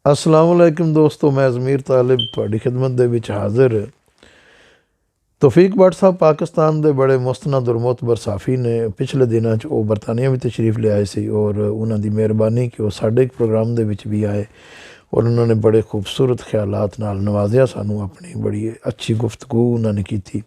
अस्सलाम वालेकुम दोस्तों, मैं ज़मीर तालिब थोड़ी खिदमत दे विच हाज़िर। तौफीक भट्ट साहब पाकिस्तान दे बड़े मुस्तनद और मोतबर साफ़ी ने पिछले दिनों वो बरतानिया भी तशरीफ़ ले आए सी और उन्हों की मेहरबानी कि वो साढ़े प्रोग्राम दे विच भी आए और उन्होंने बड़े खूबसूरत ख्यालात नाल नवाजिया सानू। अपनी बड़ी अच्छी गुफ्तगू उन्होंने की थी।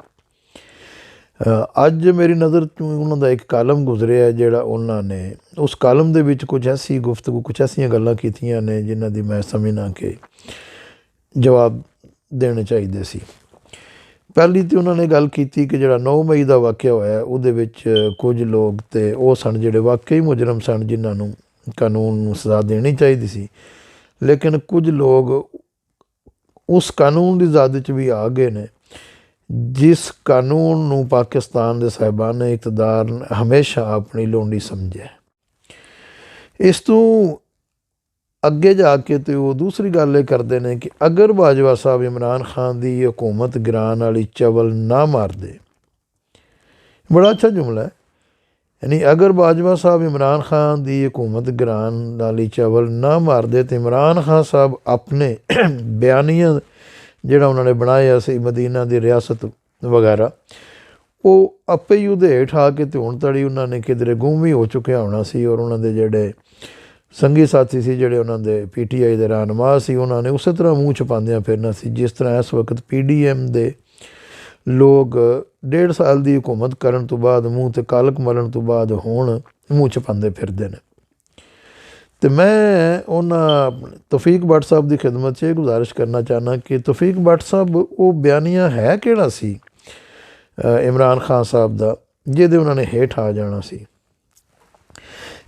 अज मेरी नज़र तो उन्होंने एक कालम गुजरिया है जोड़ा उन्होंने उस कालम दे विच कुछ ऐसी गुफ्तगू कुछ ऐसिया गल्लां कीतियां ने जिन्हां दी मैं समझना कि जवाब देने चाहिए सी। पहली तो उन्होंने गल की कि जो 9 मई का वाक़या होया उहदे विच कुछ लोग तो वो सन जोड़े वाकई मुजरम सन जिन्होंने कानून सज़ा देनी चाहिए सी, लेकिन कुछ लोग उस कानून की ज़द भी आ गए ने जिस कानून नूं पाकिस्तान के साहिबान इकतदार हमेशा अपनी लोंडी समझे। इस तू अगे जाके तो वो दूसरी गल ये करते हैं कि अगर बाजवा साहब इमरान खान की हुकूमत गिरान वाली चवल ना मार दे, बड़ा अच्छा जुमला है, यानी अगर बाजवा साहब इमरान खान की हुकूमत गिरान वाली चवल ना मार दे तो इमरान खान साहब अपने बयानिया जोड़ा उन्होंने बनाया सी मदीना की रियासत वगैरह वो आपे ही उहदे हेठ आके तो हुण तड़ी उन्होंने किधरे गुम भी हो चुकिया होना सी और उन्होंने जोड़े संगी साथी से जोड़े उन्होंने PTI के रहनुमा से उन्होंने उस तरह मूँह छुपांदियां फिरना सी जिस तरह इस वक्त PDM के लोग 1.5 साल की हुकूमत करन तो बाद मूँह ते कालक मलन तो बाद हुण मूँह छुपांदे फिरदे ने। तो मैं उन्होंने तौफीक भट्ट साहब की खिदमत से गुजारिश करना चाहना कि तौफीक भट्ट साहब वो बयानिया है किहड़ा सी इमरान खान साहब का जिहदे उन्होंने हेठ आ जाना सी।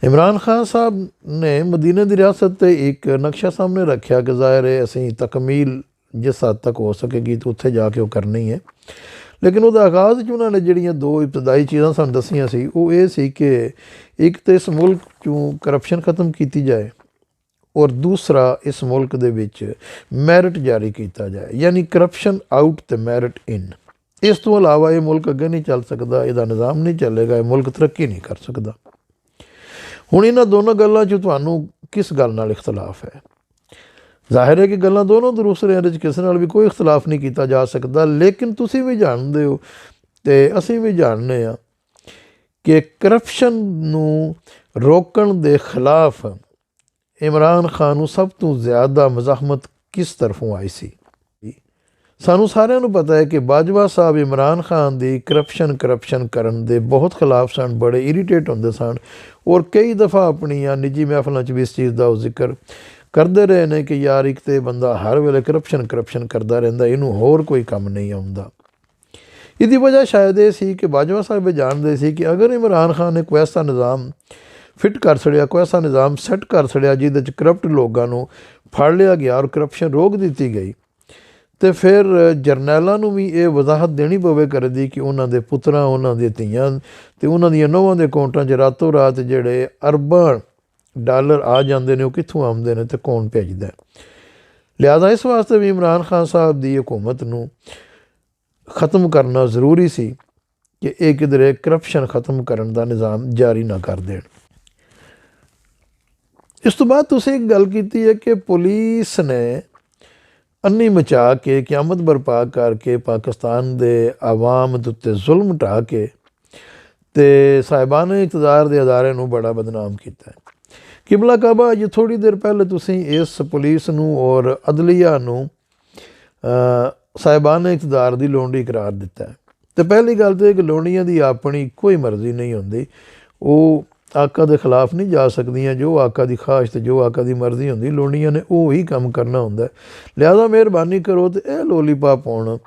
इमरान खान साहब ने मदीने की रियासत ते एक नक्शा सामने रखा कि ज़ाहिर है असी तकमील जिस हद तक हो सकेगी तो उत्थे जाके वो करनी है, लेकिन वो आगाज़ उन्होंने जड़ियाँ 2 इब्तदाई चीज़ां सानूं दसियां सी वो ये सी कि एक तो इस मुल्क चों करप्शन ख़त्म की जाए और दूसरा इस मुल्क दे विच मैरिट जारी किया जाए, यानी करप्शन आउट तो मैरिट इन। इस तो अलावा ये मुल्क अगे नहीं चल सकता, इसका निज़ाम नहीं चलेगा, ये मुल्क तरक्की नहीं कर सकता। हुण इन्हां दोनों गल्लां चों तुहानूं किस गल नाल इख्तलाफ है? जाहिर है कि गल्लां दोनों दुरुस्त ने, इहदे किसी नाल भी कोई इख्तलाफ नहीं किया जा सकता, लेकिन तुसीं भी जानते हो तो असीं भी जानते हैं कि करप्शन नूं रोकण दे खिलाफ इमरान खान नूं सब तो ज़्यादा मज़ाहमत किस तरफों आई सी। सानू सारिਆਂ ਨੂੰ पता है कि बाजवा साहब इमरान खान की करप्शन करन दे बहुत खिलाफ सन, बड़े इरीटेट होंदे सन और कई दफ़ा अपनियां निजी महफलों भी इस चीज़ का जिक्र करते रहे ने कि यार एक तो बंदा हर वेले करप्शन करता रहिंदा, इनू होर कोई काम नहीं आउंदा। इसकी वजह शायद ये सी कि बाजवा साहब जानते सी कि अगर इमरान खान ने कोई ऐसा निज़ाम फिट कर छड़िया, कोई ऐसा निज़ाम सैट कर छड़िया जिहदे करप्ट लोगों को फड़ लिया गया और करप्शन रोक दी गई, तो फिर जरनैलों नूं भी ये वजाहत देनी पवे करदी कि उन्हां दे पुत्रां उन्हां दी धीआं ते उन्हां दियां नौहां दे अकाउंटां च रातों रात जिहड़े अरबां डॉलर आ जाते हैं, वो कित्थों आउंदे ने ते कौन भेजदा है। लिहाजा इस वास्ते भी इमरान खान साहब की हुकूमत नूं ख़त्म करना जरूरी सी कि ये किधरे करप्शन ख़त्म करन दा निज़ाम जारी ना कर देण। इस तो बाद तुसीं एक गल कीती है कि पुलिस ने अन्नी मचा के क्यामत बरपा करके पाकिस्तान दे आवाम दे उत्ते जुल्म ढा के ते साहिबान इकतदार दे अदारे नूं बड़ा बदनाम किया है। किबला काबा अज थोड़ी देर पहले तुसीं इस पुलिस नूं और अदलिया नूं साहिबान इकतदार दी लोंडी करार दिता है। तो पहली गल तो कि लोंडियां दी अपनी कोई मर्जी नहीं होंदी, वो आका के खिलाफ नहीं जा सकदियां, जो आका की ख्वाहिश तो जो आका की मर्जी होंदी लोंडियां ने वही काम करना होंदा। लिहाजा मेहरबानी करो तो यह लोलीपॉप हुण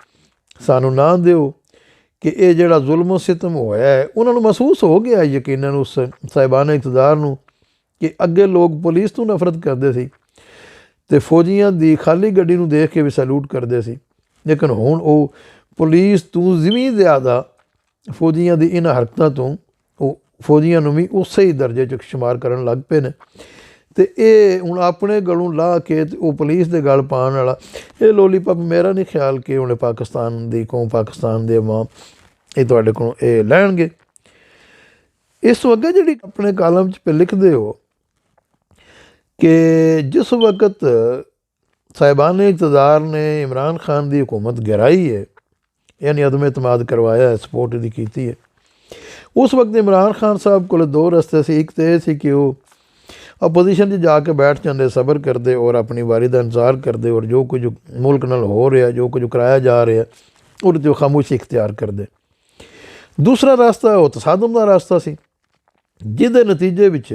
सानू ना दिओ कि यह जिहड़ा जुल्म सितम होया है उन्होंने महसूस हो गया यकीनन उस साहिबान इकतदार नूं कि अगे लोग पुलिस तो नफरत करते सी ते फौजियां दी खाली गड्डी नूं देख के भी सैल्यूट करते सी, लेकिन हुण वो पुलिस तो जिमीं ज़्यादा फौजियां दी इन हरकतां तो फौजियां नूं भी उस ही दर्जे च शुमार करन लग पे ने। तो ये हुण अपने गलों ला के वो पुलिस के गल पाउण वाला ये लोलीपॉप मेरा नहीं ख्याल कि हुण पाकिस्तान की कौम पाकिस्तान के अवाम ये तुहाडे कोलों ये लैणगे। इस तो अगे जिहड़ी अपने कालम च लिखदे हो कि जिस वक्त साहिबान इक़्तिदार ने इमरान खान की हुकूमत गिराई है, यानी अदम एतमाद करवाया है, सपोर्ट दी कीती है। उस वक्त इमरान खान साहब को दो रस्ते से, एक तो यह सी कि वो अपोजिशन च जाके बैठ जाते, सबर करते और अपनी वारी का इंतजार करते, और जो कुछ मुल्क नाल हो रहा, जो कुछ कराया जा रहा उहदे ते खामोशी इख्तियार करते। दूसरा रास्ता वो तसादम का रास्ता सी, जिहदे नतीजे विच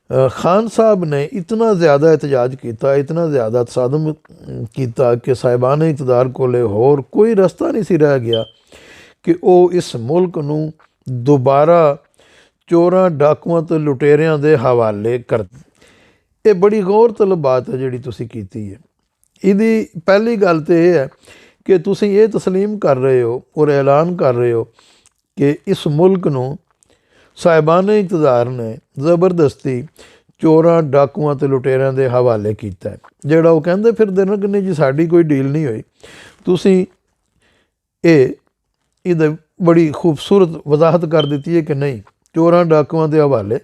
खान साहब ने इतना ज़्यादा एहतजाज किया, इतना ज़्यादा तसादम किया कि साहिबान इक़्तिदार कोले होर कोई रास्ता नहीं सी रह गया कि वो इस मुल्क नूं दोबारा चोरां डाकुआं ते लुटेरियां दे हवाले कर। ये बड़ी गौर तलब बात है जिहड़ी तुसीं कीती है। इहदी पहली गल तो यह है कि तुसीं ये तस्लीम कर रहे हो और ऐलान कर रहे हो कि इस मुल्क नूं साहिबान इक़्तिदार ने ज़बरदस्ती चोरां डाकुआं ते लुटेरियां दे हवाले कीता है। जिहड़ा वो कहंदे फिरदे ने कि नहीं जी साडी कोई डील नहीं हुई, तुसीं इहदे बड़ी खूबसूरत वजाहत कर दी है कि नहीं, चोरां डाकुआं दे हवाले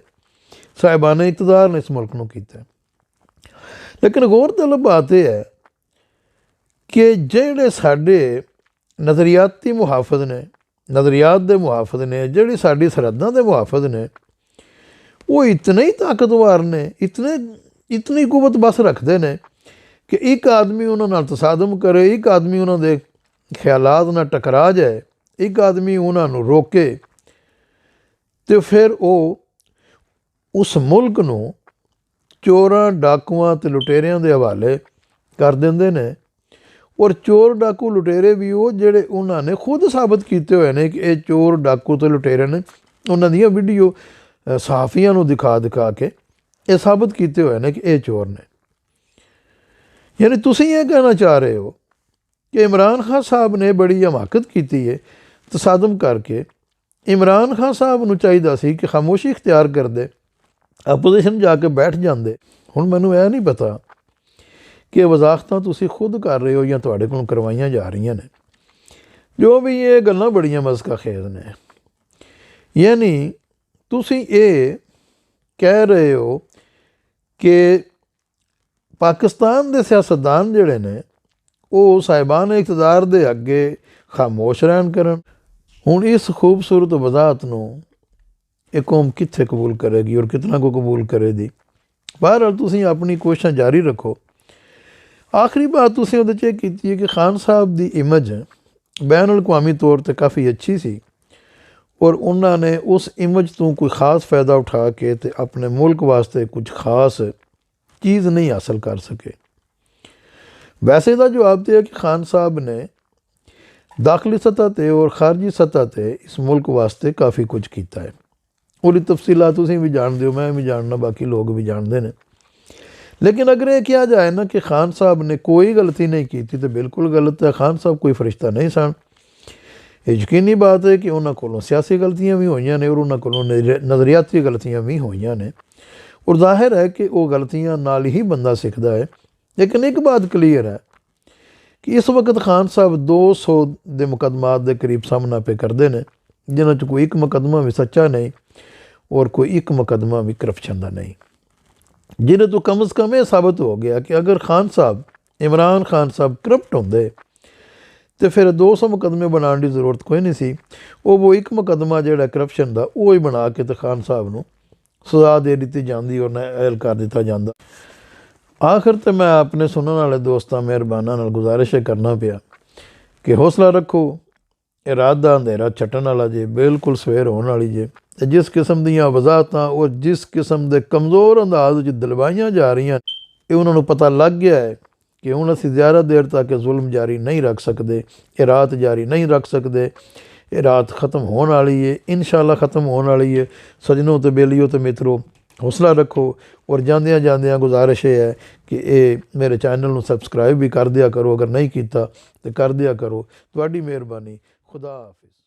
साहिबान इक़्तिदार ने इस मुल्क नूं कीता है। लेकिन गौर तलब बात यह है कि जिहड़े साडे नज़रियाती मुहाफिज ने, नज़रियात दे मुहाफिज ने, जिहड़ी साडी सरहदां दे मुहाफिज ने, वो इतने ही ताकतवर ने, इतनी कुवत बस रखते हैं कि एक आदमी उन्होंने नाल तसादम करे, एक आदमी उन्होंने ख्यालात नाल टकरा जाए, एक आदमी उन्होंने रोके, तो फिर वो उस मुल्क नूं चोरां डाकुआं ते लुटेरियां दे हवाले कर देंदे ने। और चोर डाकू लुटेरे भी वो जिहड़े उन्होंने खुद साबित किए हुए हैं कि ये चोर डाकू ते लुटेरे ने, उन्होंने दियां वीडियो सहाफियां नूं दिखा के ये साबित किए हुए हैं कि ये चोर ने। यानी तुसीं ये कहना चाह रहे हो कि इमरान खान साहब ने बड़ी हमाकत की है तसादम करके। इमरान खान साहब नूं चाहिदा सी कि खामोशी इख्तियार करदे, अपोजिशन जाके बैठ जाते। हुण मैनूं यह नहीं पता कि वजाहतां तुसीं खुद कर रहे हो या तुहाडे कोलों करवाइयां जा रही ने। जो भी ये गल्लां बड़ियां मज़का खेज ने। यानी तुसीं ये कह रहे हो कि पाकिस्तान के सियासतदान जिहड़े ने वो साहिबान इक़्तिदार दे अगे खामोश रहन करन। हुण इस खूबसूरत वजाहत नूं ये कौम कित्थे कबूल करेगी और कितना को कबूल करेगी। बहरहाल तुसीं अपनी कोशिशां जारी रखो। आखिरी बात तुसीं उहदे च कीती है कि खान साहब की इमेज बैन अल-अक़वामी तौर पर काफ़ी अच्छी सी और उन्होंने उस इमेज तो कोई ख़ास फ़ायदा उठा के ते अपने मुल्क वास्ते कुछ खास चीज़ नहीं हासिल कर सके। वैसे तो जवाब तो है कि खान साहब ने दाखिली सतह पर और खारजी सतह पर इस मुल्क वास्ते काफ़ी कुछ किया है। पूरी तफसीलात तुसीं भी जानते हो, मैं भी जानना, बाकी लोग भी जानते हैं। लेकिन अगर ये किया जाए ना कि खान साहब ने कोई गलती नहीं की थी तो बिल्कुल गलत है। खान साहब कोई फरिश्ता नहीं सन। यकीनी बात है कि उन्होंने कोलों सियासी गलतियां भी हुई ने और उन्होंने कोलों नज़रियाती गलतियां भी हुई ने और जाहिर है कि वो गलतियां नाल ही बंदा सीखता है। लेकिन एक बात क्लीयर है कि इस वक्त खान साहब 200 के मुकदमात के करीब सामना पे करते हैं, जिन्हों च कोई एक मुकदमा भी सच्चा नहीं और कोई एक मुकदमा भी करप्शन का नहीं, जिन्हें तो कम अज़ कम ये साबित हो गया कि अगर खान साहब, इमरान खान साहब करप्ट होंदे तो फिर 200 मुकदमे बनाने की जरूरत कोई नहीं सी। वो एक मुकदमा जो करप्शन का वो ही बना के तो खान साहब नूं सज़ा दे दी जाती और नाअहल कर दिता जाता। आखिर तो मैं अपने सुनने वाले दोस्तों मेहरबाना नाल गुजारिश करना पिया कि हौसला रखो। ये रात का अंधेरा छट्टन वाला जे, बिल्कुल सवेर होने वाली जे। जिस किस्म दीयां वजाहतां और जिस किस्म के कमज़ोर अंदाज दिलवाइयां जा रही हैं, ये उन्होंने पता लग गया है कि हुण असीं ज़्यादा देर तक जुल्म जारी नहीं रख सकते, ये रात जारी नहीं रख सकते। ये रात ख़त्म होने वाली है, इंशाअल्लाह ख़त्म होने वाली है। सजनों तो बेलियो तो मित्रों हौसला रखो और जांदियां जांदियां गुजारिश है कि ये मेरे चैनल नूं सबसक्राइब भी कर दिया करो, अगर नहीं किया तो कर दिया करो। तुहाडी मेहरबानी। खुदा हाफिज़।